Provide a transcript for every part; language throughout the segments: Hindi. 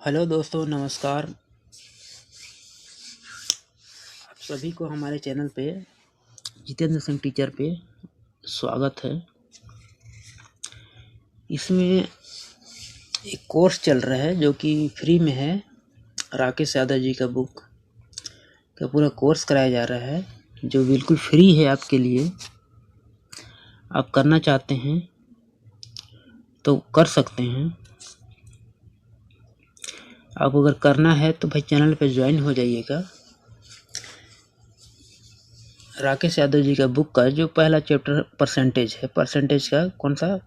हेलो दोस्तों, नमस्कार। आप सभी को हमारे चैनल पे जितेंद्र सिंह टीचर पे स्वागत है। इसमें एक कोर्स चल रहा है जो कि फ्री में है। राकेश यादव जी का बुक का पूरा कोर्स कराया जा रहा है जो बिल्कुल फ्री है आपके लिए। आप करना चाहते हैं तो कर सकते हैं। आप अगर करना है तो भाई चैनल पे ज्वाइन हो जाइएगा। राकेश यादव जी का बुक का जो पहला चैप्टर परसेंटेज है, परसेंटेज का कौन सा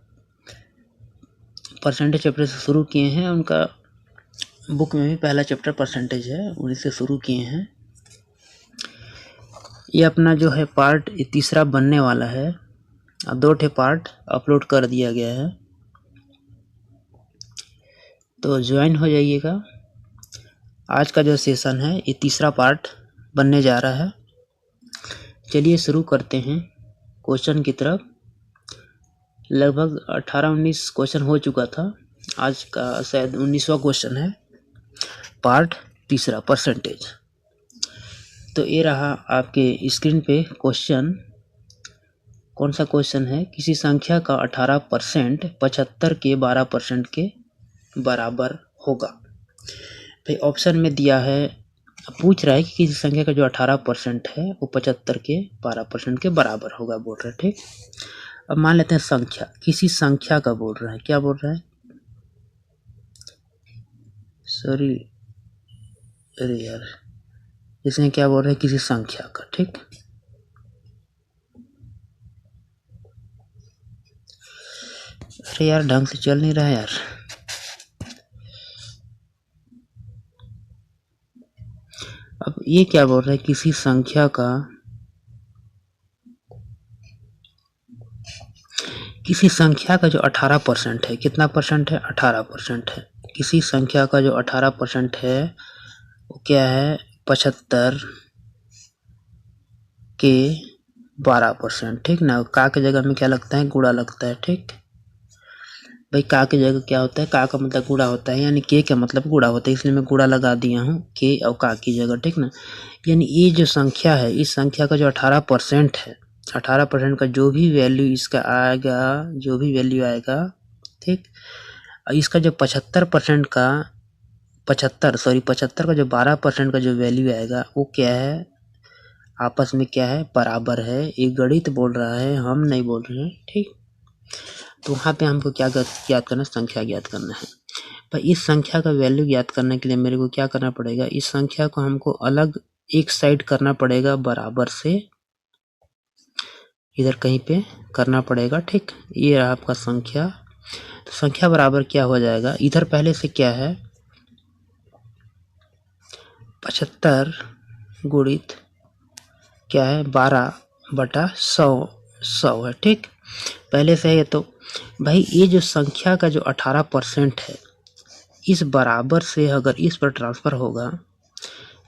परसेंटेज चैप्टर से शुरू किए हैं। उनका बुक में भी पहला चैप्टर परसेंटेज है, उन्हीं से शुरू किए हैं। ये अपना जो है पार्ट तीसरा बनने वाला है। अब 2 पार्ट अपलोड कर दिया गया है, तो ज्वाइन हो जाइएगा। आज का जो सेशन है ये तीसरा पार्ट बनने जा रहा है। चलिए शुरू करते हैं क्वेश्चन की तरफ। लगभग 18-19 क्वेश्चन हो चुका था, आज का शायद 19वां क्वेश्चन है, पार्ट तीसरा परसेंटेज। तो ये रहा आपके स्क्रीन पे क्वेश्चन। कौन सा क्वेश्चन है? किसी संख्या का 18% 75 के 12% के बराबर होगा। भाई ऑप्शन में दिया है, पूछ रहा है कि किसी संख्या का जो 18% है वो 75 के 12% के बराबर होगा बोल रहा है। ठीक, अब मान लेते हैं संख्या, किसी संख्या का बोल रहा है। क्या बोल रहा है? सॉरी, अरे यार, इसमें क्या बोल रहा है? किसी संख्या का। ठीक, अरे यार ढंग से चल नहीं रहा है यार। अब ये क्या बोल रहा है? किसी संख्या का, किसी संख्या का जो 18% है, कितना परसेंट है? 18% है। किसी संख्या का जो 18% है वो क्या है? 75 के 12%। ठीक ना, का के जगह में क्या लगता है? गुणा लगता है। ठीक भाई, का की जगह क्या होता है? का का मतलब गुणा होता है, यानी के का मतलब गुणा होता है, इसलिए मैं गुणा लगा दिया हूँ के और का की जगह। ठीक ना, यानी ये जो संख्या है, इस संख्या का जो 18% है, 18% का जो भी वैल्यू इसका आएगा, जो भी वैल्यू आएगा, ठीक, और इसका जो 75% का 75 का जो 12% का जो वैल्यू आएगा वो क्या है? आपस में क्या है? बराबर है। ये गणित बोल रहा है, हम नहीं बोल रहे हैं। ठीक, तो वहाँ पे हमको क्या ज्ञात करना? संख्या ज्ञात करना है। पर इस संख्या का वैल्यू ज्ञात करने के लिए मेरे को क्या करना पड़ेगा? इस संख्या को हमको अलग एक साइड करना पड़ेगा, बराबर से इधर कहीं पे करना पड़ेगा। ठीक, ये रहा आपका संख्या। तो संख्या बराबर क्या हो जाएगा? इधर पहले से क्या है? 75 गुणित क्या है? 12/100 है। ठीक, पहले से है। तो भाई ये जो संख्या का जो 18% है, इस बराबर से अगर इस पर ट्रांसफर होगा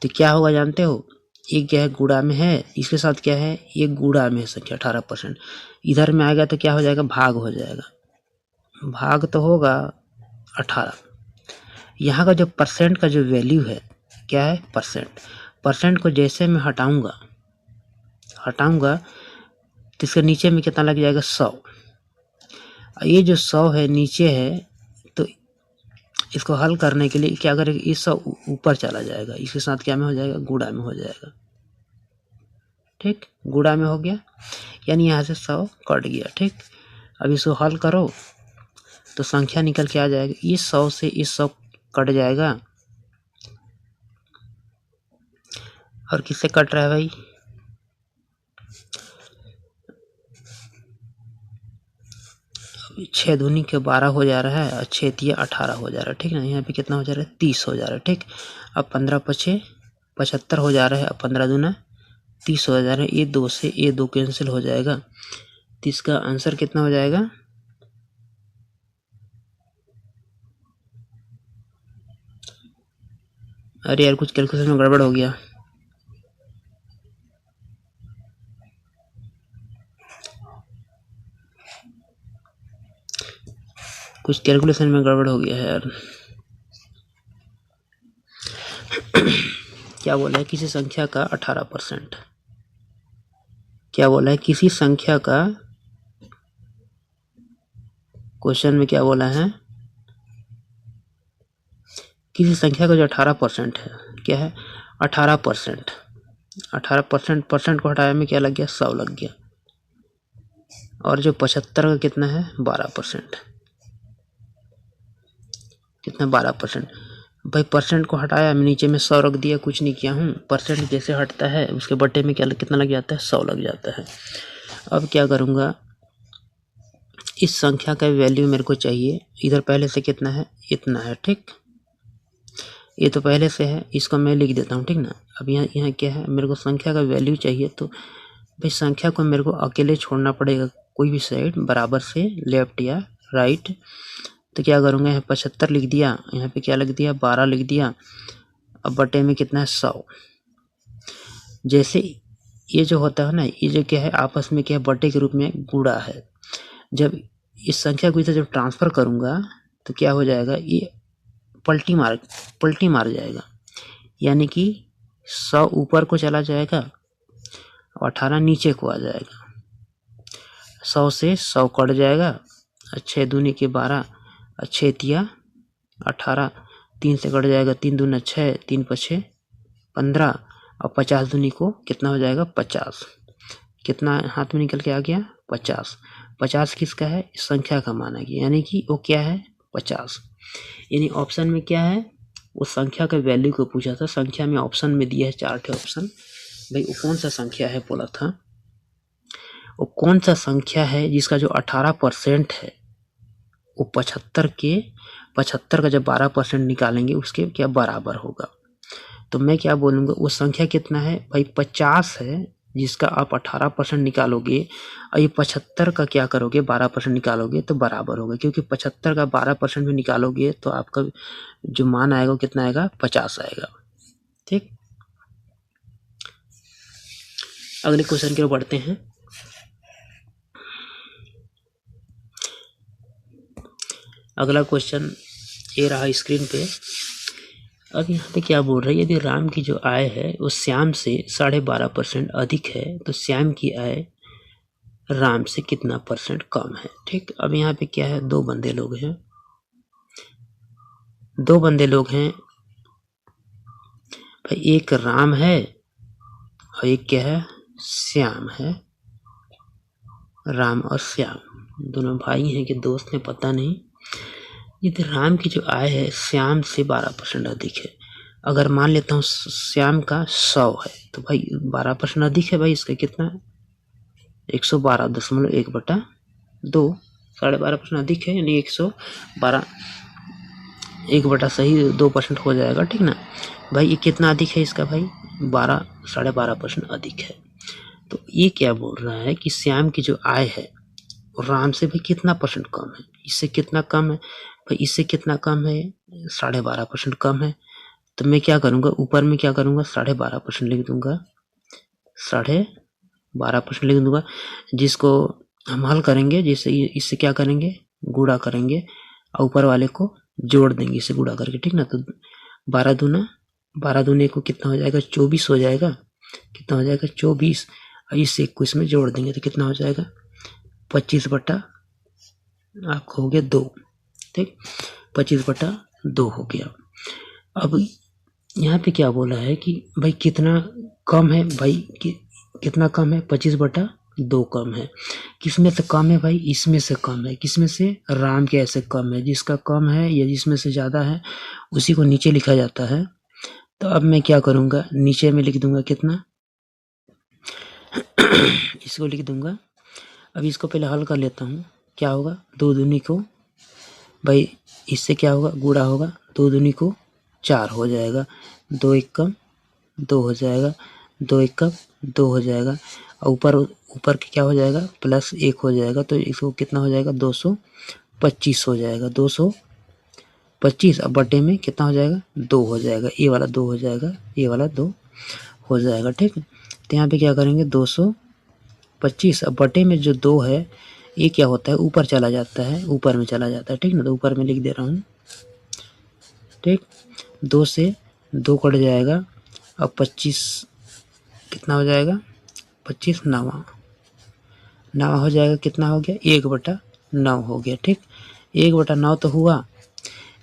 तो क्या होगा जानते हो? ये क्या है? गुणा में है, इसके साथ क्या है? ये गुणा में है संख्या 18%। इधर में आएगा तो क्या हो जाएगा? भाग हो जाएगा। भाग तो होगा 18। यहाँ का जो परसेंट का जो वैल्यू है, क्या है? परसेंट। परसेंट को जैसे मैं हटाऊंगा तो इसके नीचे में कितना लग जाएगा? 100। ये जो 100 है नीचे है, तो इसको हल करने के लिए क्या करेगा? इस 100 ऊपर चला जाएगा, इसके साथ क्या में हो जाएगा? गुणा में हो जाएगा। ठीक, गुणा में हो गया, यानी यहाँ से 100 कट गया। ठीक, अब इसको हल करो तो संख्या निकल के आ जाएगा। इस 100 से इस 100 कट जाएगा, और किससे कट रहा है भाई? 6 दूनी के 12 हो जा रहा है, और 6 तिया 18 हो जा रहा है। ठीक ना, यहाँ पे कितना हो जा रहा है? 30 हो जा रहा है। ठीक, अब 15 पछे 75 हो जा रहा है, अब 15 दूना 30 हो जा रहा है। ये 2 से ये 2 कैंसिल हो जाएगा, तो इसका आंसर कितना हो जाएगा? अरे यार, कुछ कैलकुलेशन में गड़बड़ हो गया। कुछ कैलकुलेशन में गड़बड़ हो गया है यार। क्या बोला है, किसी संख्या का 18%। क्या बोला है, किसी संख्या का, क्वेश्चन में क्या बोला है, किसी संख्या का जो 18% है, क्या है 18%। 18% परसेंट को हटाया में क्या लग गया, 100 लग गया। और जो 75 का कितना है, 12%। कितना, 12%। भाई परसेंट को हटाया, मैं नीचे में 100 रख दिया, कुछ नहीं किया हूँ। परसेंट जैसे हटता है उसके बटे में क्या कितना लग जाता है, 100 लग जाता है। अब क्या करूँगा, इस संख्या का वैल्यू मेरे को चाहिए। इधर पहले से कितना है, इतना है, ठीक। ये तो पहले से है, इसको मैं लिख देता हूँ, ठीक ना। अब यहाँ क्या है, मेरे को संख्या का वैल्यू चाहिए, तो भाई संख्या को मेरे को अकेले छोड़ना पड़ेगा, कोई भी साइड बराबर से, लेफ्ट या राइट। तो क्या करूँगा, यहाँ 75 लिख दिया, यहाँ पे क्या लिख दिया, 12 लिख दिया। अब बटे में कितना है, 100। जैसे ये जो होता है ना, ये जो क्या है, आपस में क्या है, बटे के रूप में गुणा है। जब इस संख्या को इधर जब ट्रांसफ़र करूँगा तो क्या हो जाएगा, ये पलटी मार जाएगा, यानी कि 100 ऊपर को चला जाएगा और 18 नीचे को आ जाएगा। 100 से 100 कट जाएगा, 6 दूनी के 12, 6 तिया 18, 3 से कट जाएगा, 3 दूना 6, 3 पछे 15, और 50 दूनी को कितना हो जाएगा, 50। कितना हाथ में निकल के आ गया, 50। 50 किसका है, इस संख्या का मान आ गया, यानी कि वो क्या है, 50। यानी ऑप्शन में क्या है, उस संख्या का वैल्यू को पूछा था। संख्या में ऑप्शन में दिया है 4 ठे ऑप्शन। भाई वो कौन सा संख्या है बोला था, वो कौन सा संख्या है जिसका जो 18% है वो 75 का जब 12% निकालेंगे उसके क्या बराबर होगा। तो मैं क्या बोलूँगा, वो संख्या कितना है भाई, 50 है, जिसका आप 18% निकालोगे और ये 75 का क्या करोगे, 12% निकालोगे तो बराबर होगा। क्योंकि 75 का 12% भी निकालोगे तो आपका जो मान आएगा वो कितना आएगा, 50 आएगा, ठीक। अगले क्वेश्चन की ओर बढ़ते हैं। अगला क्वेश्चन ये रहा स्क्रीन पे। अब यहाँ पे क्या बोल रहा है, यदि राम की जो आय है वो श्याम से 12.5% अधिक है तो श्याम की आय राम से कितना % कम है, ठीक। अब यहाँ पे क्या है, दो बंदे लोग हैं भाई, एक राम है और एक क्या है, श्याम है। राम और श्याम दोनों भाई हैं कि दोस्त हैं पता नहीं। यदि राम की जो आय है श्याम से 12% अधिक है, अगर मान लेता हूँ श्याम का 100 है तो भाई 12% अधिक है, भाई इसका कितना 112.1/2, 12.5% अधिक है, यानी 112, 1 सही 2% हो जाएगा, ठीक ना। भाई ये कितना अधिक है इसका, भाई 12.5% अधिक है। तो ये क्या बोल रहा है कि श्याम की जो आय है राम से भाई कितना % कम है, इससे कितना कम है, भाई इससे कितना कम है, 12.5% कम है। तो मैं क्या करूँगा, ऊपर में क्या करूँगा, 12.5% लिख दूंगा, 12.5% लिख दूंगा, जिसको हम हल करेंगे, जैसे इससे क्या करेंगे, गुणा करेंगे और ऊपर वाले को जोड़ देंगे इसे गुणा करके, ठीक ना। तो 12 दूने को कितना हो जाएगा, 24 हो जाएगा। कितना हो जाएगा, 24, और इससे 21 में जोड़ देंगे तो कितना हो जाएगा, 25/, आपको हो गया 2, ठीक। 25/2 हो गया। अब यहाँ पे क्या बोला है कि भाई कितना कम है, भाई कितना कम है, 25/2 कम है। किसमें से कम है भाई, इसमें से कम है। किसमें से, राम के ऐसे कम है, जिसका कम है या जिसमें से ज़्यादा है उसी को नीचे लिखा जाता है। तो अब मैं क्या करूँगा, नीचे में लिख दूंगा कितना इसको लिख दूंगा। अब इसको पहले हल कर लेता हूँ, क्या होगा, 2 दूनी को, भाई इससे क्या होगा, गुणा होगा, 2 दूनी को 4 हो जाएगा, 2 एकम 2 हो जाएगा, 2 एकम 2 हो जाएगा, और ऊपर के क्या हो जाएगा, +1 हो जाएगा। तो इसको कितना हो जाएगा, 225 हो जाएगा, 225। अब बटे में कितना हो जाएगा, 2 हो जाएगा, ये वाला 2 हो जाएगा, ये वाला 2 हो जाएगा, ठीक है। तो यहाँ पे क्या करेंगे, 225, अब बटे में जो 2 है ये क्या होता है, ऊपर चला जाता है, ऊपर में चला जाता है, ठीक ना। तो ऊपर में लिख दे रहा हूँ, ठीक। 2 से 2 कट जाएगा। अब 25 कितना हो जाएगा, 25 9 हो जाएगा, कितना हो गया 1/9 हो गया। ठीक, 1/9 तो हुआ,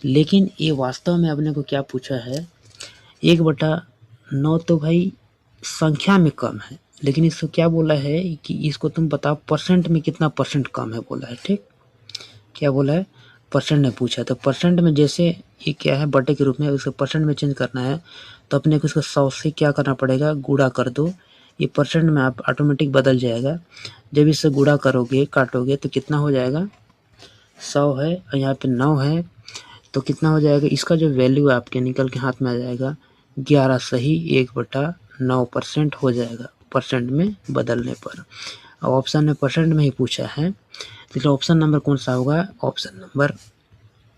लेकिन ये वास्तव में अपने को क्या पूछा है, 1/9 तो भाई संख्या में कम है, लेकिन इसको क्या बोला है कि इसको तुम बताओ परसेंट में कितना परसेंट कम है बोला है। ठीक, क्या बोला है, परसेंट में पूछा। तो परसेंट में जैसे ये क्या है बटे के रूप में, उसको परसेंट में चेंज करना है तो अपने को इसको 100 से क्या करना पड़ेगा, गुणा कर दो। ये परसेंट में आप ऑटोमेटिक बदल जाएगा। जब इससे गुणा करोगे काटोगे तो कितना हो जाएगा, 100 है और यहाँ पे 9 है, तो कितना हो जाएगा, इसका जो वैल्यू आपके निकल के हाथ में आ जाएगा 11 सही 1/9% हो जाएगा परसेंट में बदलने पर। अब ऑप्शन में परसेंट में ही पूछा है, तो ऑप्शन नंबर कौन सा होगा, option number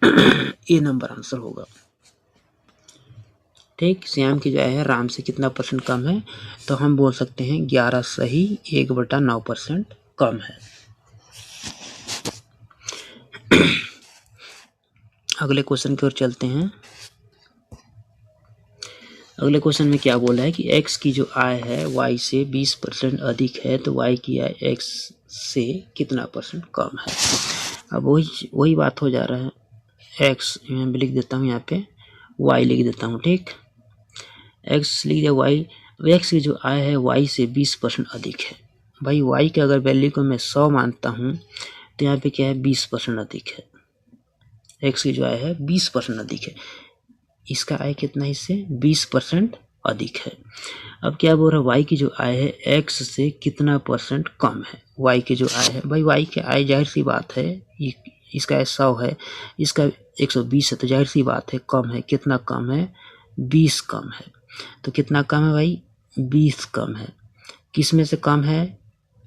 A number answer होगा। ठीक, श्याम की जो है राम से कितना परसेंट कम है, तो हम बोल सकते हैं 11 सही 1/9% कम है। अगले क्वेश्चन की ओर चलते हैं। अगले क्वेश्चन में क्या बोला है कि x की जो आय है y से 20% अधिक है, तो y की आय x से कितना परसेंट कम है। अब वही बात हो जा रहा है, x मैं लिख देता हूँ, यहाँ पे y लिख देता हूँ। ठीक, x लिख दिया, y, x की जो आय है y से 20% अधिक है। भाई y के अगर वैल्यू को मैं 100 मानता हूँ तो यहाँ पे क्या है 20% अधिक है। x की जो आय है 20% अधिक है, इसका आय कितना, इससे 20% अधिक है। अब क्या बोल रहा है, y की जो आय है x से कितना परसेंट कम है। y की जो आय है, भाई y की आय जाहिर सी बात है, इसका 100 है, इसका 120 है, तो जाहिर सी बात है कम है। कितना कम है, 20 कम है। तो कितना कम है भाई, 20 कम है। किस में से कम है,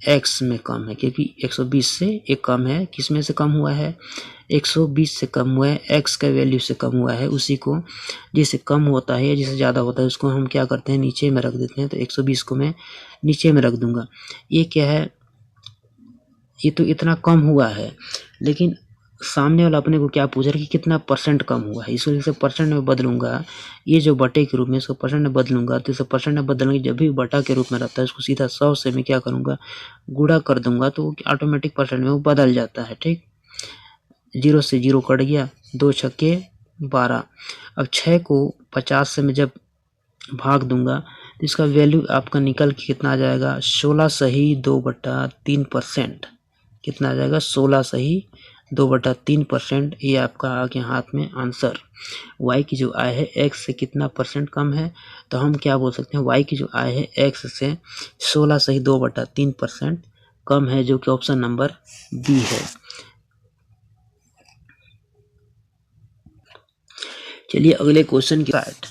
x में कम है, क्योंकि 120 से एक कम है। किस में से कम हुआ है, 120 से कम हुआ है, x का वैल्यू से कम हुआ है। उसी को जिससे कम होता है या जिससे ज़्यादा होता है उसको हम क्या करते हैं, नीचे में रख देते हैं। तो 120 को मैं नीचे में रख दूंगा। ये क्या है, ये तो इतना कम हुआ है, लेकिन सामने वाला अपने को क्या पूछ रहा है कि कितना परसेंट कम हुआ है। इसको जैसे परसेंट में बदलूंगा, ये जो बटे के रूप में इसको परसेंट में बदलूंगा, तो इसे परसेंट में बदलने जब भी बटा के रूप में रहता है उसको सीधा 100 से मैं क्या करूंगा, गुणा कर दूंगा, तो ऑटोमेटिक परसेंट में वो बदल जाता है। ठीक, 0 से 0 कट गया, 2 छक्के 12। अब 6 को 50 से मैं जब भाग दूंगा तो इसका वैल्यू आपका निकल के कितना आ जाएगा, 16 सही 2/3%। कितना आ जाएगा, 16 सही 2/3%। ये आपका आ गया हाथ में आंसर। y की जो आय है x से कितना परसेंट कम है, तो हम क्या बोल सकते हैं, y की जो आय है x से 16 सही 2/3% कम है, जो कि ऑप्शन नंबर बी है। चलिए अगले क्वेश्चन की स्टार्ट।